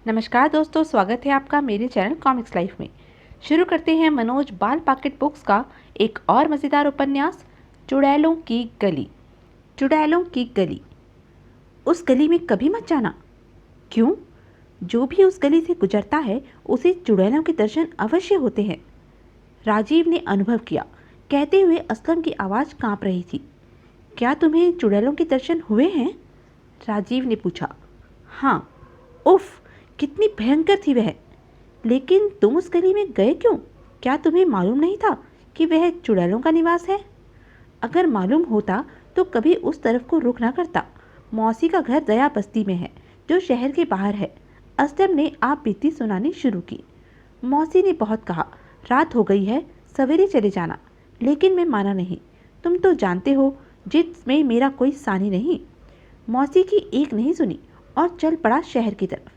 नमस्कार दोस्तों, स्वागत है आपका मेरे चैनल कॉमिक्स लाइफ में। शुरू करते हैं मनोज बाल पॉकेट बुक्स का एक और मज़ेदार उपन्यास, चुड़ैलों की गली। चुड़ैलों की गली। उस गली में कभी मत जाना। क्यों? जो भी उस गली से गुजरता है उसे चुड़ैलों के दर्शन अवश्य होते हैं। राजीव ने अनुभव किया। कहते हुए असलम की आवाज़ कांप रही थी। क्या तुम्हें चुड़ैलों के दर्शन हुए हैं? राजीव ने पूछा। हाँ। उफ, कितनी भयंकर थी वह। लेकिन तुम उस गली में गए क्यों? क्या तुम्हें मालूम नहीं था कि वह चुड़ैलों का निवास है? अगर मालूम होता तो कभी उस तरफ को रुख ना करता। मौसी का घर दया बस्ती में है, जो शहर के बाहर है। असलम ने आप बीती सुनानी शुरू की। मौसी ने बहुत कहा, रात हो गई है, सवेरे चले जाना। लेकिन मैं माना नहीं। तुम तो जानते हो जिद में मेरा कोई सानी नहीं। मौसी की एक नहीं सुनी और चल पड़ा शहर की तरफ।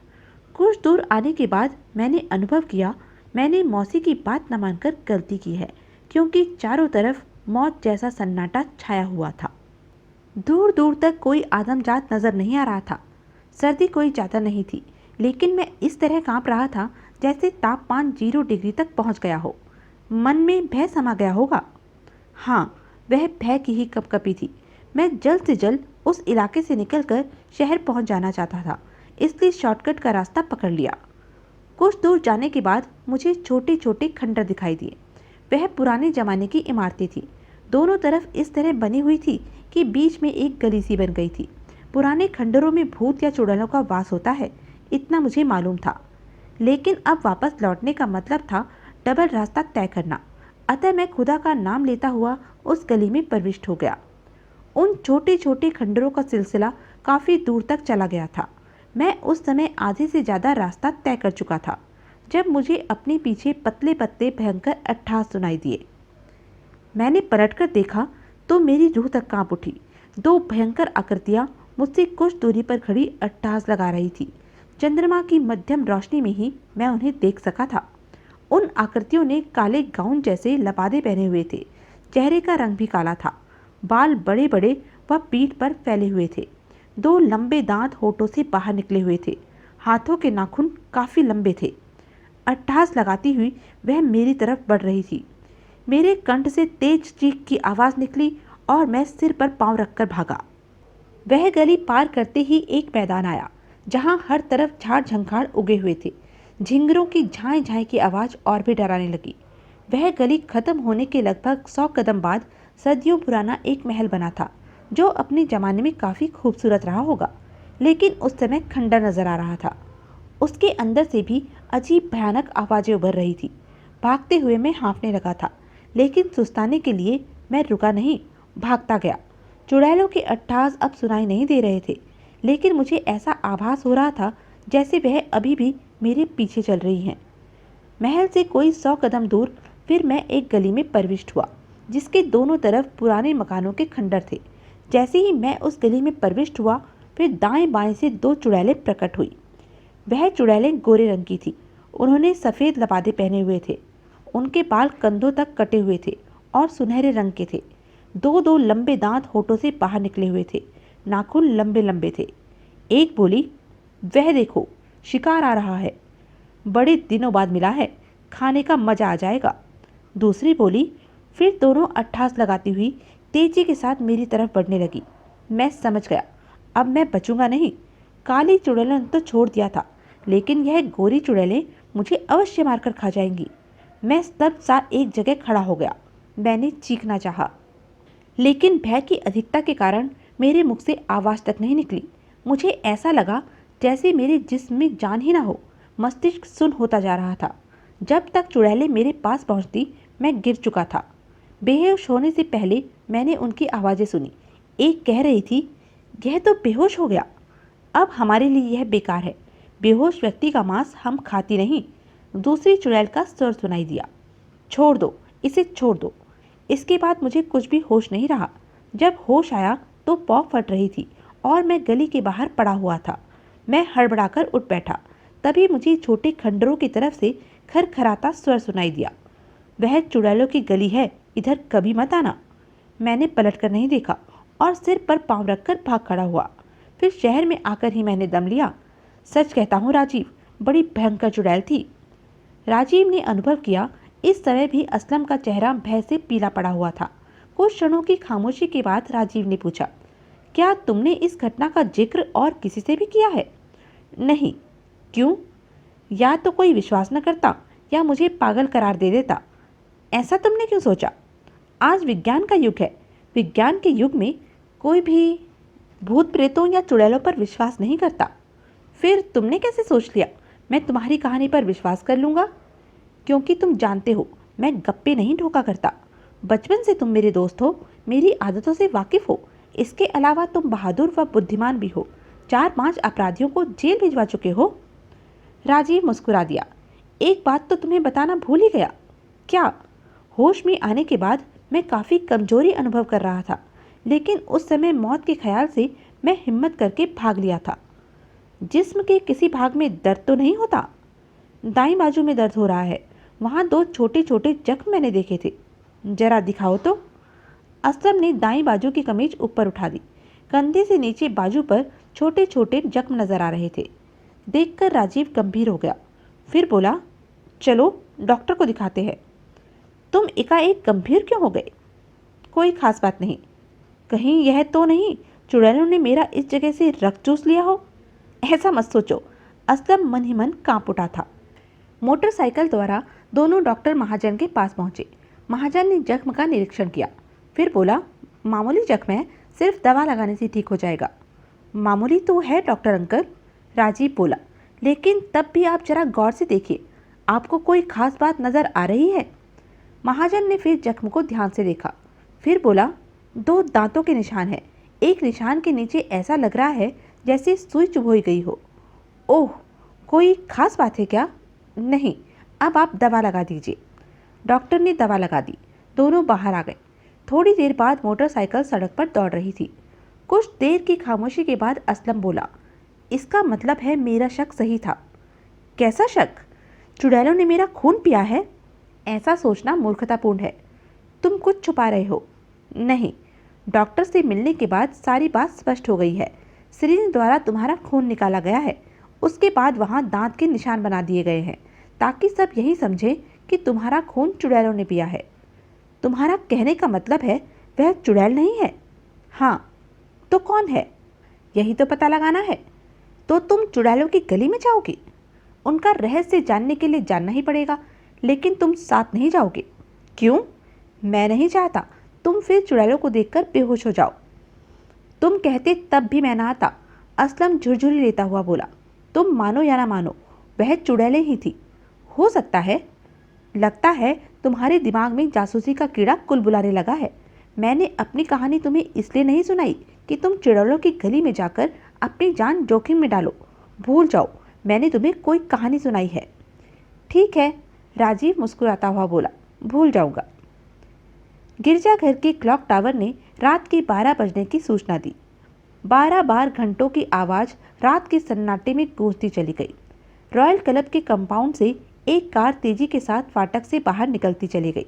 कुछ दूर आने के बाद मैंने अनुभव किया, मैंने मौसी की बात न मानकर गलती की है, क्योंकि चारों तरफ मौत जैसा सन्नाटा छाया हुआ था। दूर दूर तक कोई आदमजात नजर नहीं आ रहा था। सर्दी कोई ज़्यादा नहीं थी, लेकिन मैं इस तरह कांप रहा था जैसे तापमान 0 डिग्री तक पहुंच गया हो। मन में भय समा गया होगा। हाँ, वह भय की ही कपकपी थी। मैं जल्द से जल्द उस इलाके से निकलकर शहर पहुंच जाना चाहता था, इसलिए शॉर्टकट का रास्ता पकड़ लिया। कुछ दूर जाने के बाद मुझे छोटे छोटे खंडर दिखाई दिए। वह पुराने जमाने की इमारतें थी। दोनों तरफ इस तरह बनी हुई थी कि बीच में एक गली सी बन गई थी। पुराने खंडरों में भूत या चुड़ैलों का वास होता है, इतना मुझे मालूम था। लेकिन अब वापस लौटने का मतलब था डबल रास्ता तय करना। अतः मैं खुदा का नाम लेता हुआ उस गली में प्रविष्ट हो गया। उन छोटे छोटे खंडरों का सिलसिला काफ़ी दूर तक चला गया था। मैं उस समय आधे से ज़्यादा रास्ता तय कर चुका था जब मुझे अपने पीछे पतले पतले भयंकर अट्टहास सुनाई दिए। मैंने पलटकर देखा तो मेरी रूह तक कांप उठी। दो भयंकर आकृतियां मुझसे कुछ दूरी पर खड़ी अट्टहास लगा रही थी। चंद्रमा की मध्यम रोशनी में ही मैं उन्हें देख सका था। उन आकृतियों ने काले गाउन जैसे लबादे पहने हुए थे। चेहरे का रंग भी काला था। बाल बड़े बड़े व पीठ पर फैले हुए थे। दो लंबे दांत होठों से बाहर निकले हुए थे। हाथों के नाखून काफ़ी लंबे थे। अट्टहास लगाती हुई वह मेरी तरफ बढ़ रही थी। मेरे कंठ से तेज चीख की आवाज़ निकली और मैं सिर पर पांव रखकर भागा। वह गली पार करते ही एक मैदान आया, जहां हर तरफ झाड़ झंखाड़ उगे हुए थे। झिंगरों की झाएं झाएं की आवाज़ और भी डराने लगी। वह गली खत्म होने के लगभग 100 कदम बाद सदियों पुराना एक महल बना था, जो अपने ज़माने में काफ़ी खूबसूरत रहा होगा, लेकिन उस समय खंडर नजर आ रहा था। उसके अंदर से भी अजीब भयानक आवाज़ें उभर रही थी। भागते हुए मैं हाँफने लगा था, लेकिन सुस्ताने के लिए मैं रुका नहीं, भागता गया। चुड़ैलों के अट्टहास अब सुनाई नहीं दे रहे थे, लेकिन मुझे ऐसा आभास हो रहा था जैसे वह अभी भी मेरे पीछे चल रही हैं। महल से कोई 100 कदम दूर फिर मैं एक गली में प्रविष्ट हुआ, जिसके दोनों तरफ पुराने मकानों के खंडर थे। जैसे ही मैं उस गली में प्रविष्ट हुआ, फिर दाएं बाएं से दो चुड़ैलें प्रकट हुई। वह चुड़ैलें गोरे रंग की थी। उन्होंने सफ़ेद लबादे पहने हुए थे। उनके बाल कंधों तक कटे हुए थे और सुनहरे रंग के थे। दो दो लंबे दांत होठों से बाहर निकले हुए थे। नाखून लंबे लंबे थे। एक बोली, वह देखो, शिकार आ रहा है। बड़े दिनों बाद मिला है, खाने का मजा आ जाएगा। दूसरी बोली। फिर दोनों अट्ठास लगाती हुई तेजी के साथ मेरी तरफ बढ़ने लगी। मैं समझ गया, अब मैं बचूंगा नहीं। काली चुड़ैलों ने तो छोड़ दिया था, लेकिन यह गोरी चुड़ैलें मुझे अवश्य मारकर खा जाएंगी। मैं स्तब्ध सा एक जगह खड़ा हो गया। मैंने चीखना चाहा, लेकिन भय की अधिकता के कारण मेरे मुख से आवाज़ तक नहीं निकली। मुझे ऐसा लगा जैसे मेरे जिस्म में जान ही ना हो। मस्तिष्क सुन्न होता जा रहा था। जब तक चुड़ैलें मेरे पास पहुंचती, मैं गिर चुका था। बेहोश होने से पहले मैंने उनकी आवाज़ें सुनी। एक कह रही थी, यह तो बेहोश हो गया। अब हमारे लिए यह बेकार है। बेहोश व्यक्ति का मांस हम खाती नहीं। दूसरी चुड़ैल का स्वर सुनाई दिया, छोड़ दो, इसे छोड़ दो। इसके बाद मुझे कुछ भी होश नहीं रहा। जब होश आया तो पौ फट रही थी और मैं गली के बाहर पड़ा हुआ था। मैं हड़बड़ाकर उठ बैठा। तभी मुझे छोटे खंडरों की तरफ से खरखराता स्वर सुनाई दिया, वह चुड़ैलों की गली है, इधर कभी मत आना। मैंने पलटकर नहीं देखा और सिर पर पांव रखकर भाग खड़ा हुआ। फिर शहर में आकर ही मैंने दम लिया। सच कहता हूँ राजीव, बड़ी भयंकर चुड़ैल थी। राजीव ने अनुभव किया, इस समय भी असलम का चेहरा भय से पीला पड़ा हुआ था। कुछ क्षणों की खामोशी के बाद राजीव ने पूछा, क्या तुमने इस घटना का जिक्र और किसी से भी किया है? नहीं। क्यों? या तो कोई विश्वास न करता या मुझे पागल करार दे देता। ऐसा तुमने क्यों सोचा? आज विज्ञान का युग है। विज्ञान के युग में कोई भी भूत प्रेतों या चुड़ैलों पर विश्वास नहीं करता। फिर तुमने कैसे सोच लिया मैं तुम्हारी कहानी पर विश्वास कर लूँगा? क्योंकि तुम जानते हो मैं गप्पे नहीं ठोका करता। बचपन से तुम मेरे दोस्त हो, मेरी आदतों से वाकिफ हो। इसके अलावा तुम बहादुर व बुद्धिमान भी हो। 4-5 अपराधियों को जेल भिजवा चुके हो। राजीव मुस्कुरा दिया। एक बात तो तुम्हें बताना भूल ही गया। क्या? होश में आने के बाद मैं काफ़ी कमजोरी अनुभव कर रहा था, लेकिन उस समय मौत के ख्याल से मैं हिम्मत करके भाग लिया था। जिस्म के किसी भाग में दर्द तो नहीं होता? दाईं बाजू में दर्द हो रहा है। वहाँ 2 छोटे छोटे जख्म मैंने देखे थे। जरा दिखाओ तो। असलम ने दाईं बाजू की कमीज ऊपर उठा दी। कंधे से नीचे बाजू पर छोटे छोटे जख्म नजर आ रहे थे। देखकर राजीव गंभीर हो गया। फिर बोला, चलो डॉक्टर को दिखाते हैं। तुम एकाएक गंभीर क्यों हो गए? कोई खास बात नहीं। कहीं यह तो नहीं चुड़ैलों ने मेरा इस जगह से रक्त चूस लिया हो? ऐसा मत सोचो। असलम मन ही मन कांप उठा था। मोटरसाइकिल द्वारा दोनों डॉक्टर महाजन के पास पहुंचे। महाजन ने जख्म का निरीक्षण किया। फिर बोला, मामूली जख्म है, सिर्फ दवा लगाने से ठीक हो जाएगा। मामूली तो है डॉक्टर अंकल, राजीव बोला, लेकिन तब भी आप जरा गौर से देखिए, आपको कोई खास बात नजर आ रही है? महाजन ने फिर जख्म को ध्यान से देखा। फिर बोला, 2 दांतों के निशान हैं। एक निशान के नीचे ऐसा लग रहा है जैसे सुई चुभोई गई हो। ओह, कोई खास बात है क्या? नहीं, अब आप दवा लगा दीजिए। डॉक्टर ने दवा लगा दी। दोनों बाहर आ गए। थोड़ी देर बाद मोटरसाइकिल सड़क पर दौड़ रही थी। कुछ देर की खामोशी के बाद असलम बोला, इसका मतलब है मेरा शक सही था। कैसा शक? चुड़ैलों ने मेरा खून पिया है? ऐसा सोचना मूर्खतापूर्ण है। तुम कुछ छुपा रहे हो। नहीं, डॉक्टर से मिलने के बाद सारी बात स्पष्ट हो गई है। सिरिंज द्वारा तुम्हारा खून निकाला गया है। उसके बाद वहाँ दांत के निशान बना दिए गए हैं, ताकि सब यही समझें कि तुम्हारा खून चुड़ैलों ने पिया है। तुम्हारा कहने का मतलब है वह चुड़ैल नहीं है? हाँ। तो कौन है? यही तो पता लगाना है। तो तुम चुड़ैलों की गली में जाओगे? उनका रहस्य जानने के लिए जानना ही पड़ेगा, लेकिन तुम साथ नहीं जाओगे। क्यों? मैं नहीं चाहता तुम फिर चुड़ैलों को देखकर बेहोश हो जाओ। तुम कहते तब भी मैं ना आता। असलम झुरझुरी लेता हुआ बोला, तुम मानो या ना मानो, वह चुड़ैलें ही थी। हो सकता है। लगता है तुम्हारे दिमाग में जासूसी का कीड़ा कुल बुलाने लगा है। मैंने अपनी कहानी तुम्हें इसलिए नहीं सुनाई कि तुम चुड़ैलों की गली में जाकर अपनी जान जोखिम में डालो। भूल जाओ मैंने तुम्हें कोई कहानी सुनाई है। ठीक है, राजीव मुस्कुराता हुआ बोला, भूल जाऊंगा। गिरजाघर के क्लॉक टावर ने रात के 12 बजने की सूचना दी। 12 बार घंटों की आवाज़ रात के सन्नाटे में गूंजती चली गई। रॉयल क्लब के कंपाउंड से एक कार तेजी के साथ फाटक से बाहर निकलती चली गई।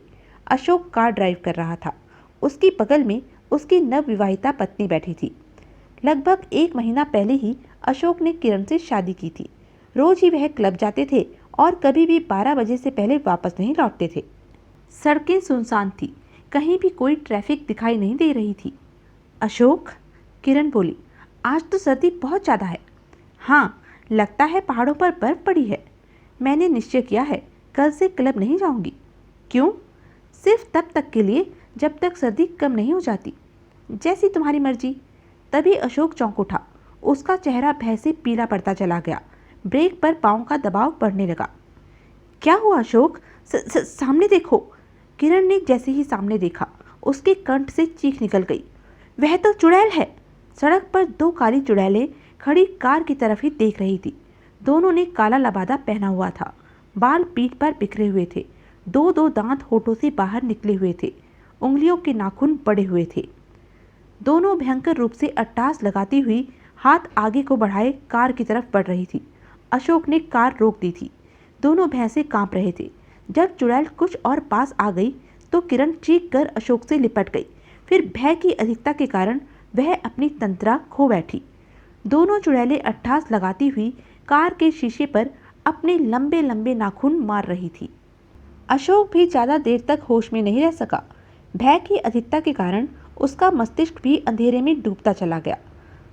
अशोक कार ड्राइव कर रहा था। उसकी बगल में उसकी नवविवाहिता पत्नी बैठी थी। लगभग 1 महीना पहले ही अशोक ने किरण से शादी की थी। रोज ही वह क्लब जाते थे और कभी भी 12 बजे से पहले वापस नहीं लौटते थे। सड़कें सुनसान थी, कहीं भी कोई ट्रैफिक दिखाई नहीं दे रही थी। अशोक, किरण बोली, आज तो सर्दी बहुत ज़्यादा है। हाँ, लगता है पहाड़ों पर बर्फ पड़ी है। मैंने निश्चय किया है कल से क्लब नहीं जाऊंगी। क्यों? सिर्फ तब तक के लिए जब तक सर्दी कम नहीं हो जाती। जैसी तुम्हारी मर्जी। तभी अशोक चौंक उठा। उसका चेहरा भय से पीला पड़ता चला गया। ब्रेक पर पाँव का दबाव बढ़ने लगा। क्या हुआ अशोक? सामने देखो। किरण ने जैसे ही सामने देखा, उसके कंठ से चीख निकल गई। वह तो चुड़ैल है। सड़क पर 2 काली चुड़ैलें खड़ी कार की तरफ ही देख रही थी। दोनों ने काला लबादा पहना हुआ था। बाल पीठ पर बिखरे हुए थे। 2-2 दांत होठों से बाहर निकले हुए थे। उंगलियों के नाखून बड़े हुए थे। दोनों भयंकर रूप से अट्टास लगाती हुई हाथ आगे को बढ़ाए कार की तरफ बढ़ रही थी। अशोक ने कार रोक दी थी। दोनों भैंसे कांप रहे थे। जब चुड़ैल कुछ और पास आ गई तो किरण चीख कर अशोक से लिपट गई। फिर भय की अधिकता के कारण वह अपनी तंत्रा खो बैठी। दोनों चुड़ैलें अट्ठास लगाती हुई कार के शीशे पर अपने लंबे लंबे नाखून मार रही थी। अशोक भी ज़्यादा देर तक होश में नहीं रह सका। भय की अधिकता के कारण उसका मस्तिष्क भी अंधेरे में डूबता चला गया।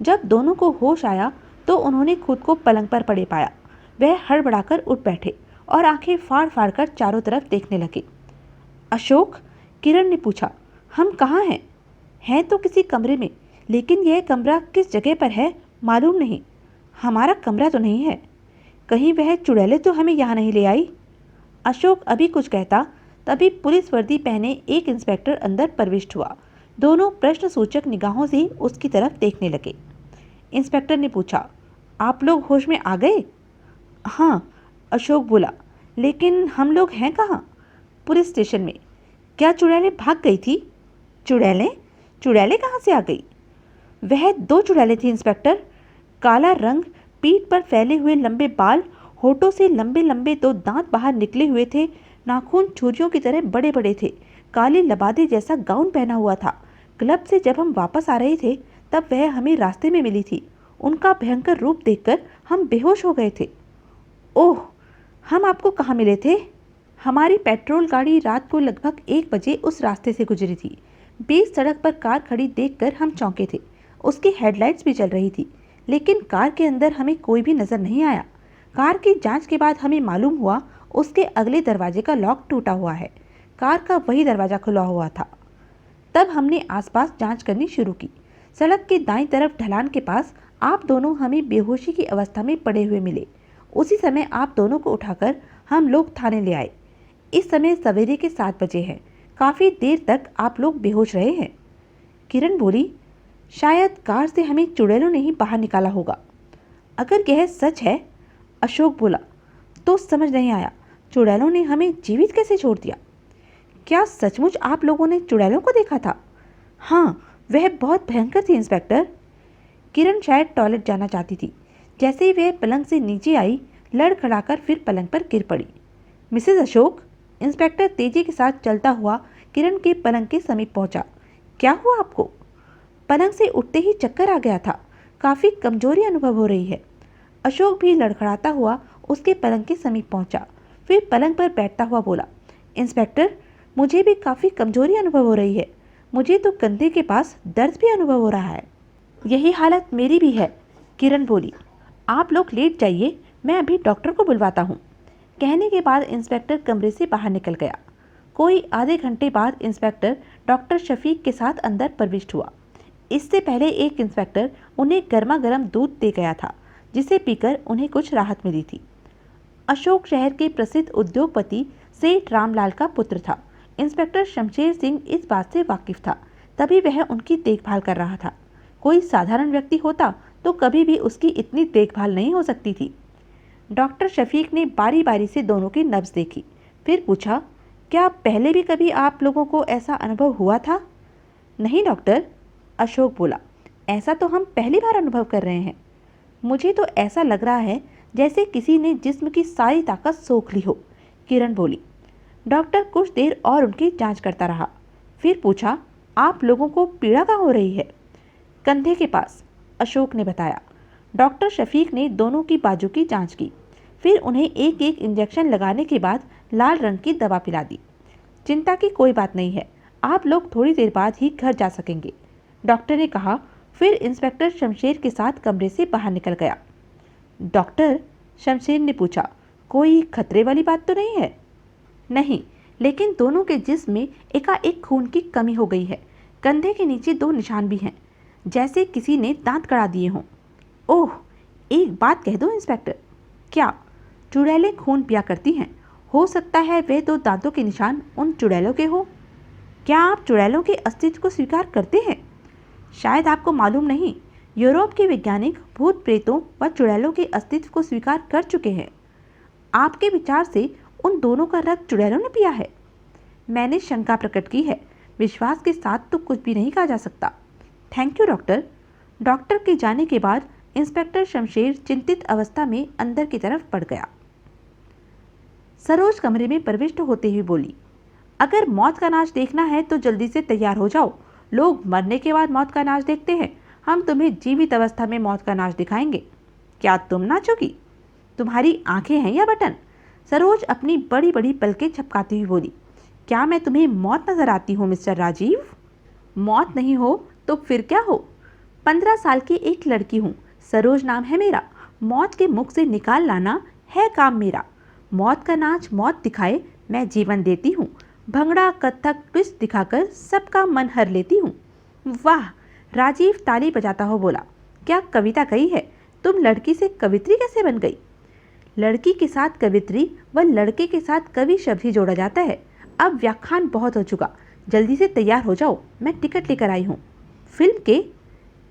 जब दोनों को होश आया तो उन्होंने खुद को पलंग पर पड़े पाया। वह हड़बड़ाकर उठ बैठे और आंखें फाड़ फाड़ कर चारों तरफ देखने लगे। अशोक, किरण ने पूछा, हम कहाँ हैं? हैं तो किसी कमरे में, लेकिन यह कमरा किस जगह पर है मालूम नहीं। हमारा कमरा तो नहीं है। कहीं वह चुड़ैलें तो हमें यहाँ नहीं ले आई? अशोक अभी कुछ कहता तभी पुलिस वर्दी पहने एक इंस्पेक्टर अंदर प्रविष्ट हुआ। दोनों प्रश्नसूचक निगाहों से उसकी तरफ देखने लगे। इंस्पेक्टर ने पूछा, आप लोग होश में आ गए? हाँ, अशोक बोला, लेकिन हम लोग हैं कहाँ? पुलिस स्टेशन में। क्या चुड़ैलें भाग गई थी? चुड़ैलें? चुड़ैलें कहाँ से आ गई? वह 2 चुड़ैलें थी इंस्पेक्टर। काला रंग, पीठ पर फैले हुए लंबे बाल, होठों से लंबे लंबे 2 दांत बाहर निकले हुए थे, नाखून छुरियों की तरह बड़े बड़े थे, काले लबादे जैसा गाउन पहना हुआ था। क्लब से जब हम वापस आ रहे थे तब वह हमें रास्ते में मिली थी। उनका भयंकर रूप देखकर हम बेहोश हो गए थे। ओह, हम आपको कहाँ मिले थे? हमारी पेट्रोल गाड़ी रात को लगभग 1 बजे उस रास्ते से गुजरी थी। बीच सड़क पर कार खड़ी देखकर हम चौंके थे। उसकी हेडलाइट्स भी चल रही थी, लेकिन कार के अंदर हमें कोई भी नजर नहीं आया। कार की जांच के बाद हमें मालूम हुआ उसके अगले दरवाजे का लॉक टूटा हुआ है। कार का वही दरवाजा खुला हुआ था। तब हमने आसपास जांच करनी शुरू की। सड़क के दाईं तरफ ढलान के पास आप दोनों हमें बेहोशी की अवस्था में पड़े हुए मिले। उसी समय आप दोनों को उठाकर हम लोग थाने ले आए। इस समय सवेरे के 7 बजे हैं। काफ़ी देर तक आप लोग बेहोश रहे हैं। किरण बोली, शायद कार से हमें चुड़ैलों ने ही बाहर निकाला होगा। अगर यह सच है, अशोक बोला, तो समझ नहीं आया, चुड़ैलों ने हमें जीवित कैसे छोड़ दिया? क्या सचमुच आप लोगों ने चुड़ैलों को देखा था? हाँ, वह बहुत भयंकर थी इंस्पेक्टर। किरण शायद टॉयलेट जाना चाहती थी। जैसे ही वह पलंग से नीचे आई, लड़खड़ाकर फिर पलंग पर गिर पड़ी। मिसेज अशोक, इंस्पेक्टर तेजी के साथ चलता हुआ किरण के पलंग के समीप पहुंचा। क्या हुआ आपको? पलंग से उठते ही चक्कर आ गया था। काफ़ी कमजोरी अनुभव हो रही है। अशोक भी लड़खड़ाता हुआ उसके पलंग के समीप पहुंचा। फिर पलंग पर बैठता हुआ बोला, इंस्पेक्टर, मुझे भी काफ़ी कमजोरी अनुभव हो रही है। मुझे तो कंधे के पास दर्द भी अनुभव हो रहा है। यही हालत मेरी भी है, किरण बोली। आप लोग लेट जाइए, मैं अभी डॉक्टर को बुलवाता हूँ। कहने के बाद इंस्पेक्टर कमरे से बाहर निकल गया। कोई आधे घंटे बाद इंस्पेक्टर डॉक्टर शफीक के साथ अंदर प्रविष्ट हुआ। इससे पहले एक इंस्पेक्टर उन्हें गर्मा गर्म दूध दे गया था, जिसे पीकर उन्हें कुछ राहत मिली थी। अशोक शहर के प्रसिद्ध उद्योगपति सेठ रामलाल का पुत्र था। इंस्पेक्टर शमशेर सिंह इस बात से वाकिफ था, तभी वह उनकी देखभाल कर रहा था। कोई साधारण व्यक्ति होता तो कभी भी उसकी इतनी देखभाल नहीं हो सकती थी। डॉक्टर शफीक ने बारी बारी से दोनों की नब्ज देखी, फिर पूछा, क्या पहले भी कभी आप लोगों को ऐसा अनुभव हुआ था? नहीं डॉक्टर, अशोक बोला, ऐसा तो हम पहली बार अनुभव कर रहे हैं। मुझे तो ऐसा लग रहा है जैसे किसी ने जिस्म की सारी ताकत सोख ली हो, किरण बोली। डॉक्टर कुछ देर और उनकी जांच करता रहा, फिर पूछा, आप लोगों को पीड़ा कहाँ हो रही है? कंधे के पास, अशोक ने बताया। डॉक्टर शफीक ने दोनों की बाजू की जांच की, फिर उन्हें एक एक इंजेक्शन लगाने के बाद लाल रंग की दवा पिला दी। चिंता की कोई बात नहीं है, आप लोग थोड़ी देर बाद ही घर जा सकेंगे, डॉक्टर ने कहा। फिर इंस्पेक्टर शमशेर के साथ कमरे से बाहर निकल गया। डॉक्टर, शमशेर ने पूछा, कोई खतरे वाली बात तो नहीं है? नहीं, लेकिन दोनों के जिस्म में एकाएक खून की कमी हो गई है। कंधे के नीचे 2 निशान भी हैं, जैसे किसी ने दांत कड़ा दिए हों। ओह, एक बात कह दो इंस्पेक्टर। क्या? चुड़ैलें खून पिया करती हैं। हो सकता है वे 2 दांतों के निशान उन चुड़ैलों के हो। क्या आप चुड़ैलों के अस्तित्व को स्वीकार करते हैं? शायद आपको मालूम नहीं, यूरोप के वैज्ञानिक भूत प्रेतों व चुड़ैलों के अस्तित्व को स्वीकार कर चुके हैं। आपके विचार से उन दोनों का रक्त चुड़ैलों ने पिया है? मैंने शंका प्रकट की है। विश्वास के साथ तो कुछ भी नहीं कहा जा सकता। Thank you doctor. डॉक्टर के जाने के बाद इंस्पेक्टर शमशेर चिंतित अवस्था में अंदर की तरफ बढ़ गया। सरोज कमरे में प्रविष्ट होते हुए बोली, अगर मौत का नाच देखना है तो जल्दी से तैयार हो जाओ। लोग मरने के बाद मौत का नाच देखते हैं, हम तुम्हें जीवित अवस्था में मौत का नाच दिखाएंगे। क्या तुम नाचोगी? तुम्हारी आंखें हैं या बटन? सरोज अपनी बड़ी बड़ी पलकें झपकाती हुई बोली। क्या मैं तुम्हें मौत नजर आती हूँ मिस्टर राजीव? मौत नहीं हो तो फिर क्या हो? 15 साल की एक लड़की हूँ, सरोज नाम है मेरा। मौत के मुख से निकाल लाना है काम मेरा। मौत का नाच मौत दिखाए मैं जीवन देती हूँ। भंगड़ा कथक ट्विस्ट दिखाकर सबका मन हर लेती हूँ। वाह! राजीव ताली बजाता हो बोला। क्या कविता कही है? तुम लड़की से कवित्री कैसे बन गई? लड़की के साथ कवित्री व लड़के के साथ कवि शब्द ही जोड़ा जाता है। अब व्याख्यान बहुत हो चुका, जल्दी से तैयार हो जाओ, मैं टिकट लेकर आई हूँ। फिल्म के?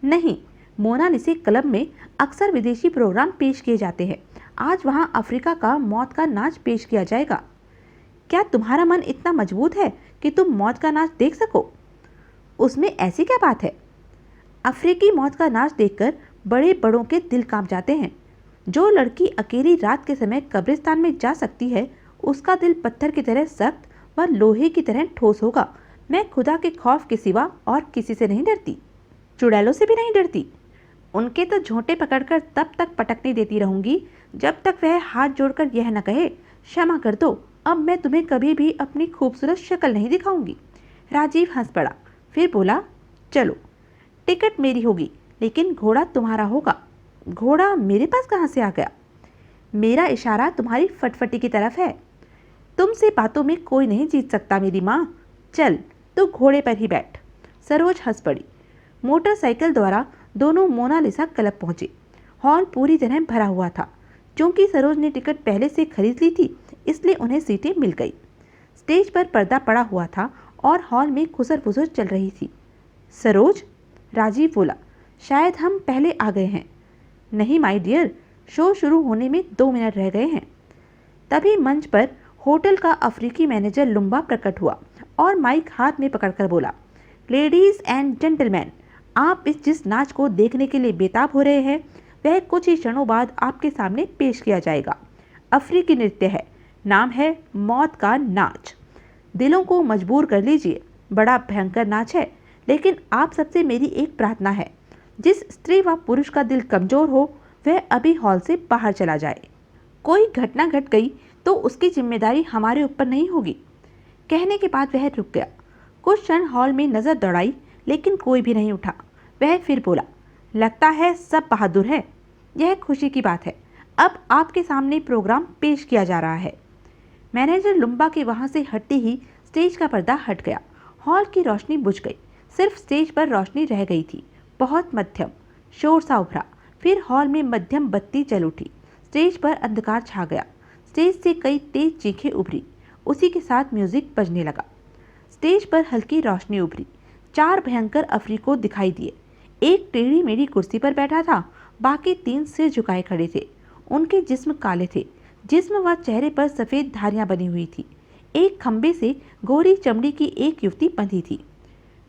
नहीं, मोनालिसा क्लब में अक्सर विदेशी प्रोग्राम पेश किए जाते हैं। आज वहाँ अफ्रीका का मौत का नाच पेश किया जाएगा। क्या तुम्हारा मन इतना मजबूत है कि तुम मौत का नाच देख सको? उसमें ऐसी क्या बात है? अफ्रीकी मौत का नाच देखकर बड़े बड़ों के दिल कांप जाते हैं। जो लड़की अकेली रात के समय कब्रिस्तान में जा सकती है, उसका दिल पत्थर की तरह सख्त व लोहे की तरह ठोस होगा। मैं खुदा के खौफ के सिवा और किसी से नहीं डरती। चुड़ैलों से भी नहीं डरती? उनके तो झोंटे पकड़कर तब तक पटकने देती रहूंगी जब तक वह हाथ जोड़कर यह न कहे, क्षमा कर दो, अब मैं तुम्हें कभी भी अपनी खूबसूरत शक्ल नहीं दिखाऊंगी। राजीव हंस पड़ा, फिर बोला, चलो, टिकट मेरी होगी लेकिन घोड़ा तुम्हारा होगा। घोड़ा मेरे पास कहाँ से आ गया? मेरा इशारा तुम्हारी फटफटी की तरफ है। तुमसे बातों में कोई नहीं जीत सकता मेरी माँ। चल, तू घोड़े पर ही बैठ। सरोज हंस पड़ी। मोटरसाइकिल द्वारा दोनों मोनालिसा क्लब पहुंचे। हॉल पूरी तरह भरा हुआ था। क्योंकि सरोज ने टिकट पहले से खरीद ली थी, इसलिए उन्हें सीटें मिल गई। स्टेज पर पर्दा पड़ा हुआ था और हॉल में खुसर फुसर चल रही थी। सरोज, राजीव बोला, शायद हम पहले आ गए हैं। नहीं माय डियर, शो शुरू होने में 2 मिनट रह गए हैं। तभी मंच पर होटल का अफ्रीकी मैनेजर लुम्बा प्रकट हुआ और माइक हाथ में पकड़कर बोला, लेडीज एंड जेंटलमैन, आप जिस नाच को देखने के लिए बेताब हो रहे हैं, वह कुछ ही क्षणों बाद आपके सामने पेश किया जाएगा। अफ्रीकी नृत्य है, नाम है मौत का नाच। दिलों को मजबूर कर लीजिए, बड़ा भयंकर नाच है, लेकिन आप सबसे मेरी एक प्रार्थना है, जिस स्त्री व पुरुष का दिल कमजोर हो वह अभी हॉल से बाहर चला जाए। कोई घटना घट गई तो उसकी जिम्मेदारी हमारे ऊपर नहीं होगी। कहने के बाद वह रुक गया। कुछ क्षण हॉल में नजर दौड़ाई लेकिन कोई भी नहीं उठा। वह फिर बोला, लगता है सब बहादुर है। यह खुशी की बात है, अब आपके सामने प्रोग्राम पेश किया जा रहा है। मैनेजर लुम्बा के वहां से हटते ही स्टेज का पर्दा हट गया। हॉल की रोशनी बुझ गई, सिर्फ स्टेज पर रोशनी रह गई थी, बहुत मध्यम। शोर सा उभरा, फिर हॉल में मध्यम बत्ती जल उठी। स्टेज पर अंधकार छा गया। स्टेज से कई तेज चीखें उभरी, उसी के साथ म्यूजिक बजने लगा। स्टेज पर हल्की रोशनी उभरी। 4 भयंकर अफ्रीको दिखाई दिए। एक टेढ़ी मेढ़ी कुर्सी पर बैठा था, बाकी 3 सिर झुकाए खड़े थे। उनके जिस्म काले थे, जिस्म व चेहरे पर सफ़ेद धारियां बनी हुई थी। एक खंबे से गोरी चमड़ी की एक युवती बंधी थी।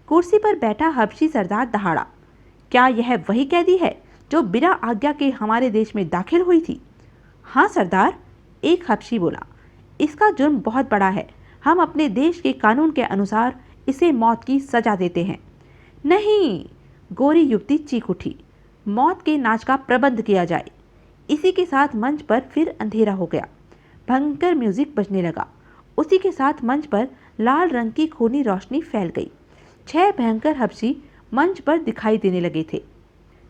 कुर्सी पर बैठा हबशी सरदार दहाड़ा, क्या यह वही कैदी है जो बिना आज्ञा के हमारे देश में दाखिल हुई थी? हाँ सरदार, एक हबशी बोला, इसका जुर्म बहुत बड़ा है। हम अपने देश के कानून के अनुसार इसे मौत की सजा देते हैं। नहीं, गोरी युवती चीख उठी, मौत के नाच का प्रबंध किया जाए। इसी के साथ मंच पर फिर अंधेरा हो गया। भयंकर म्यूजिक बजने लगा। उसी के साथ मंच पर लाल रंग की खूनी रोशनी फैल गई। 6 भयंकर हबशी मंच पर दिखाई देने लगे थे,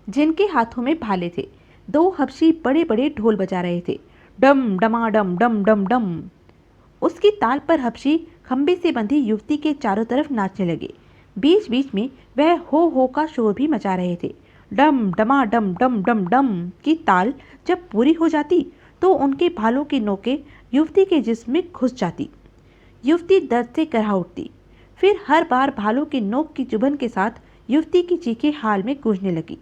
जिनके हाथों में भाले थे। 2 हबशी बड़े बड़े ढोल बजा रहे थे, डम डमा डम डम डम डम। उसकी ताल पर हबशी खंबे से बंधी युवती के चारों तरफ नाचने लगे। बीच बीच में वह हो का शोर भी मचा रहे थे। डम डमा डम डम डम डम की ताल जब पूरी हो जाती तो उनके भालों की नोकें युवती के जिस्म में घुस जाती। युवती दर्द से करहा उठती। फिर हर बार भालों की नोक की चुभन के साथ युवती की चीखें हाल में गूंजने लगी।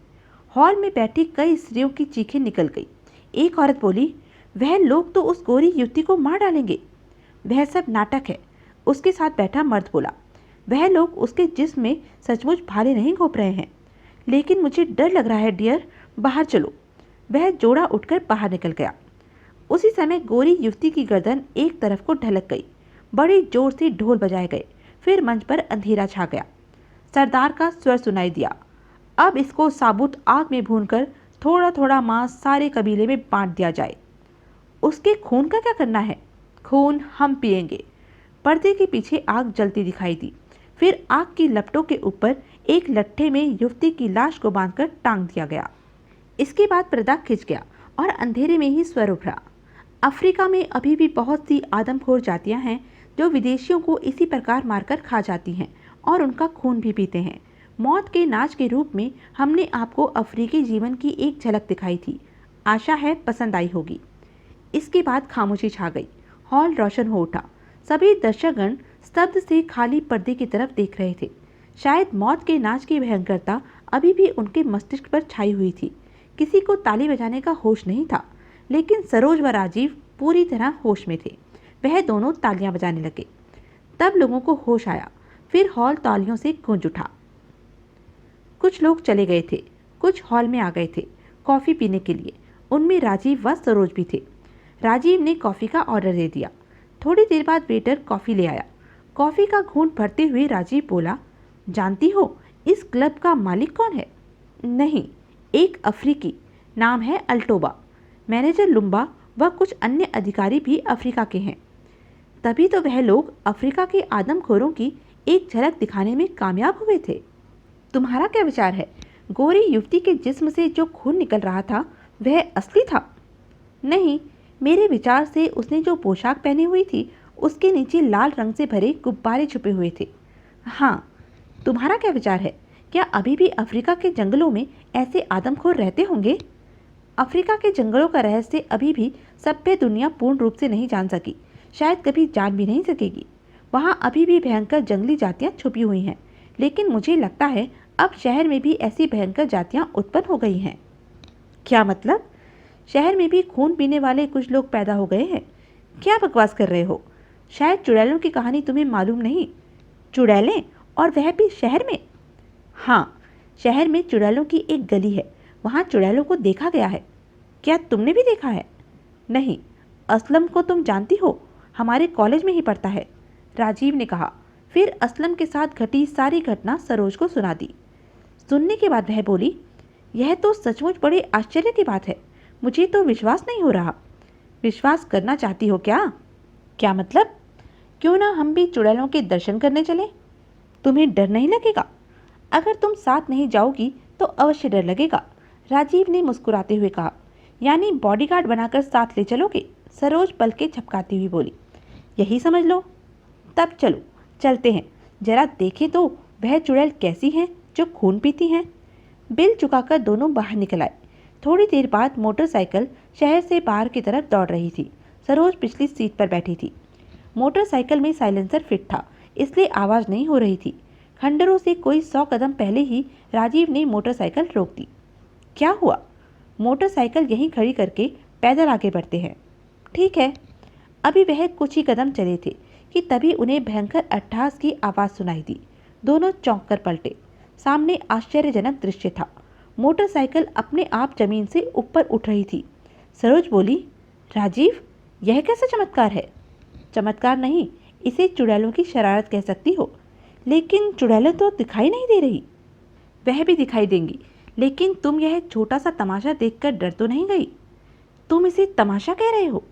हॉल में बैठी कई स्त्रियों की चीखें निकल गई। एक औरत बोली, वह लोग तो उस गोरी युवती को मार डालेंगे। वह सब नाटक है। उसके साथ बैठा मर्द बोला, वह लोग उसके जिस्म में सचमुच भाले नहीं घोंप रहे हैं, लेकिन मुझे डर लग रहा है डियर, बाहर चलो। वह जोड़ा उठकर बाहर निकल गया। उसी समय गोरी युवती की गर्दन एक तरफ को ढलक गई। बड़ी जोर से ढोल बजाए गए। फिर मंच पर अंधेरा छा गया। सरदार का स्वर सुनाई दिया, अब इसको साबुत आग में भूनकर थोड़ा थोड़ा मांस सारे कबीले में बांट दिया जाए। उसके खून का क्या करना है? खून हम पिएंगे। पर्दे के पीछे आग जलती दिखाई दी। फिर आग की लपटों के ऊपर एक लट्ठे में युवती की लाश को बांधकर टांग दिया गया। इसके बाद पर्दा खिंच गया और अंधेरे में ही स्वर उभरा। अफ्रीका में अभी भी बहुत सी आदमखोर जातियां हैं जो विदेशियों को इसी प्रकार मारकर खा जाती हैं और उनका खून भी पीते हैं। मौत के नाच के रूप में हमने आपको अफ्रीकी जीवन की एक झलक दिखाई थी। आशा है पसंद आई होगी। इसके बाद खामोशी छा गई। हॉल रोशन हो उठा। सभी दर्शकगण स्तब्ध से खाली पर्दे की तरफ देख रहे थे। शायद मौत के नाच की भयंकरता अभी भी उनके मस्तिष्क पर छाई हुई थी। किसी को ताली बजाने का होश नहीं था, लेकिन सरोज व राजीव पूरी तरह होश में थे। वह दोनों तालियां बजाने लगे। तब लोगों को होश आया। फिर हॉल तालियों से गूंज उठा। कुछ लोग चले गए थे, कुछ हॉल में आ गए थे कॉफ़ी पीने के लिए। उनमें राजीव व सरोज भी थे। राजीव ने कॉफ़ी का ऑर्डर दे दिया। थोड़ी देर बाद वेटर कॉफ़ी ले आया। कॉफ़ी का घूंट भरते हुए राजीव बोला, जानती हो इस क्लब का मालिक कौन है? नहीं, एक अफ्रीकी, नाम है अल्टोबा। मैनेजर लुम्बा व कुछ अन्य अधिकारी भी अफ्रीका के हैं। तभी तो वह लोग अफ्रीका के आदमखोरों की एक झलक दिखाने में कामयाब हुए थे। तुम्हारा क्या विचार है? गोरी युवती के जिस्म से जो खून निकल रहा था वह असली था? नहीं, मेरे विचार से उसने जो पोशाक पहनी हुई थी उसके नीचे लाल रंग से भरे गुब्बारे छुपे हुए थे। हाँ, तुम्हारा क्या विचार है? क्या अभी भी अफ्रीका के जंगलों में ऐसे आदमखोर रहते होंगे? अफ्रीका के जंगलों का रहस्य अभी भी सभ्य दुनिया पूर्ण रूप से नहीं जान सकी, शायद कभी जान भी नहीं सकेगी। वहाँ अभी भी भयंकर जंगली जातियाँ छुपी हुई हैं, लेकिन मुझे लगता है अब शहर में भी ऐसी भयंकर जातियाँ उत्पन्न हो गई हैं। क्या मतलब? शहर में भी खून पीने वाले कुछ लोग पैदा हो गए हैं। क्या बकवास कर रहे हो? शायद चुड़ैलों की कहानी तुम्हें मालूम नहीं। चुड़ैलें, और वह भी शहर में? हाँ, शहर में चुड़ैलों की एक गली है। वहाँ चुड़ैलों को देखा गया है। क्या तुमने भी देखा है? नहीं। असलम को तुम जानती हो? हमारे कॉलेज में ही पढ़ता है, राजीव ने कहा। फिर असलम के साथ घटी सारी घटना सरोज को सुना दी। सुनने के बाद वह बोली, यह तो सचमुच बड़े आश्चर्य की बात है। मुझे तो विश्वास नहीं हो रहा। विश्वास करना चाहती हो क्या? क्या मतलब? क्यों ना हम भी चुड़ैलों के दर्शन करने चलें? तुम्हें डर नहीं लगेगा? अगर तुम साथ नहीं जाओगी तो अवश्य डर लगेगा, राजीव ने मुस्कुराते हुए कहा। यानी बॉडीगार्ड बनाकर साथ ले चलोगे? सरोज पलकें झपकाती हुई बोली। यही समझ लो। तब चलो, चलते हैं। जरा देखें तो वह चुड़ैल कैसी हैं जो खून पीती हैं। बिल चुकाकर दोनों बाहर निकल आए। थोड़ी देर बाद मोटरसाइकिल शहर से बाहर की तरफ दौड़ रही थी। सरोज पिछली सीट पर बैठी थी। मोटरसाइकिल में साइलेंसर फिट था, इसलिए आवाज़ नहीं हो रही थी। खंडरों से कोई 100 कदम पहले ही राजीव ने मोटरसाइकिल रोक दी। क्या हुआ? मोटरसाइकिल यहीं खड़ी करके पैदल आगे बढ़ते हैं। ठीक है। अभी वह कुछ ही कदम चले थे कि तभी उन्हें भयंकर अट्टहास की आवाज़ सुनाई दी। दोनों चौंक कर पलटे। सामने आश्चर्यजनक दृश्य था। मोटरसाइकिल अपने आप जमीन से ऊपर उठ रही थी। सरोज बोली, राजीव, यह कैसा चमत्कार है? चमत्कार नहीं, इसे चुड़ैलों की शरारत कह सकती हो। लेकिन चुड़ैलें तो दिखाई नहीं दे रही। वह भी दिखाई देंगी, लेकिन तुम यह छोटा सा तमाशा देखकर डर तो नहीं गई? तुम इसे तमाशा कह रहे हो?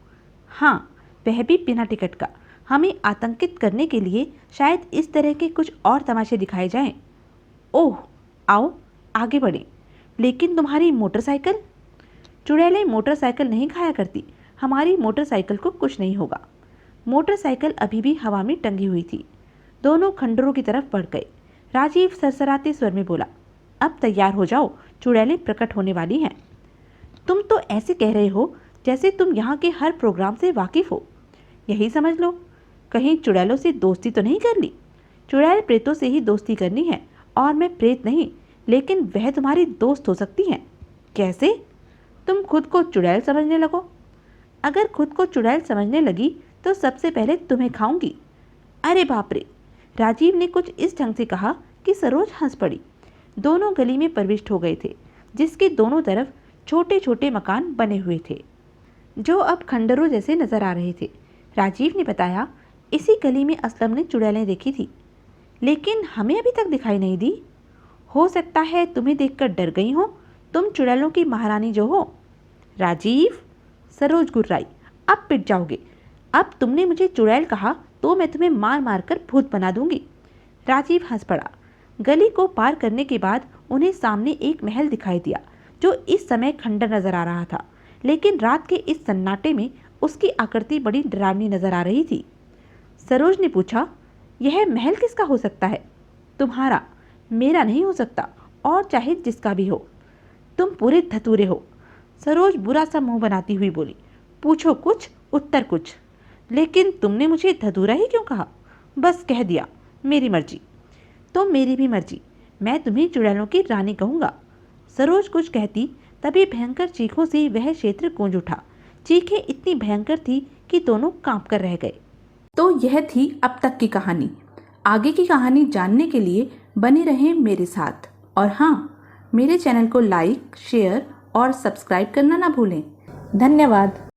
हाँ, वह भी बिना टिकट का। हमें आतंकित करने के लिए शायद इस तरह के कुछ और तमाशे दिखाए जाएं। ओह, आओ आगे बढ़ें। लेकिन तुम्हारी मोटरसाइकिल? चुड़ैलें मोटरसाइकिल नहीं खाया करती। हमारी मोटरसाइकिल को कुछ नहीं होगा। मोटरसाइकिल अभी भी हवा में टंगी हुई थी। दोनों खंडरों की तरफ बढ़ गए। राजीव सरसराते स्वर में बोला, अब तैयार हो जाओ, चुड़ैलें प्रकट होने वाली हैं। तुम तो ऐसे कह रहे हो जैसे तुम यहाँ के हर प्रोग्राम से वाकिफ हो। यही समझ लो। कहीं चुड़ैलों से दोस्ती तो नहीं कर ली? चुड़ैल प्रेतों से ही दोस्ती करनी है, और मैं प्रेत नहीं, लेकिन वह तुम्हारी दोस्त हो सकती हैं। कैसे? तुम खुद को चुड़ैल समझने लगो। अगर खुद को चुड़ैल समझने लगी तो सबसे पहले तुम्हें खाऊंगी। अरे बाप रे! राजीव ने कुछ इस ढंग से कहा कि सरोज हंस पड़ी। दोनों गली में प्रविष्ट हो गए थे, जिसके दोनों तरफ छोटे छोटे मकान बने हुए थे, जो अब खंडरों जैसे नजर आ रहे थे। राजीव ने बताया, इसी गली में असलम ने चुड़ैलें देखी थी, लेकिन हमें अभी तक दिखाई नहीं दी। हो सकता है तुम्हें देखकर डर गई हो। तुम चुड़ैलों की महारानी जो हो। राजीव, सरोज गुर्राई, अब पिट जाओगे। अब तुमने मुझे चुड़ैल कहा तो मैं तुम्हें मार मार कर भूत बना दूंगी। राजीव हंस पड़ा। गली को पार करने के बाद उन्हें सामने एक महल दिखाई दिया जो इस समय खंडर नजर आ रहा था, लेकिन रात के इस सन्नाटे में उसकी आकृति बड़ी डरावनी नजर आ रही थी। सरोज ने पूछा, यह महल किसका हो सकता है? तुम्हारा। मेरा नहीं हो सकता, और चाहे जिसका भी हो। तुम पूरे धतूरे हो। सरोज बुरा सा मुंह बनाती हुई बोली, पूछो कुछ उत्तर कुछ। लेकिन तुमने मुझे धतूरा ही क्यों कहा? बस कह दिया, मेरी मर्जी। तो मेरी भी मर्जी, मैं तुम्हें चुड़ैलों की रानी कहूँगा। सरोज कुछ कहती तभी भयंकर चीखों से वह क्षेत्र गूंज उठा। चीखें इतनी भयंकर थी कि दोनों कांप कर रह गए। तो यह थी अब तक की कहानी। आगे की कहानी जानने के लिए बने रहें मेरे साथ। और हाँ, मेरे चैनल को लाइक, शेयर और सब्सक्राइब करना ना भूलें। धन्यवाद।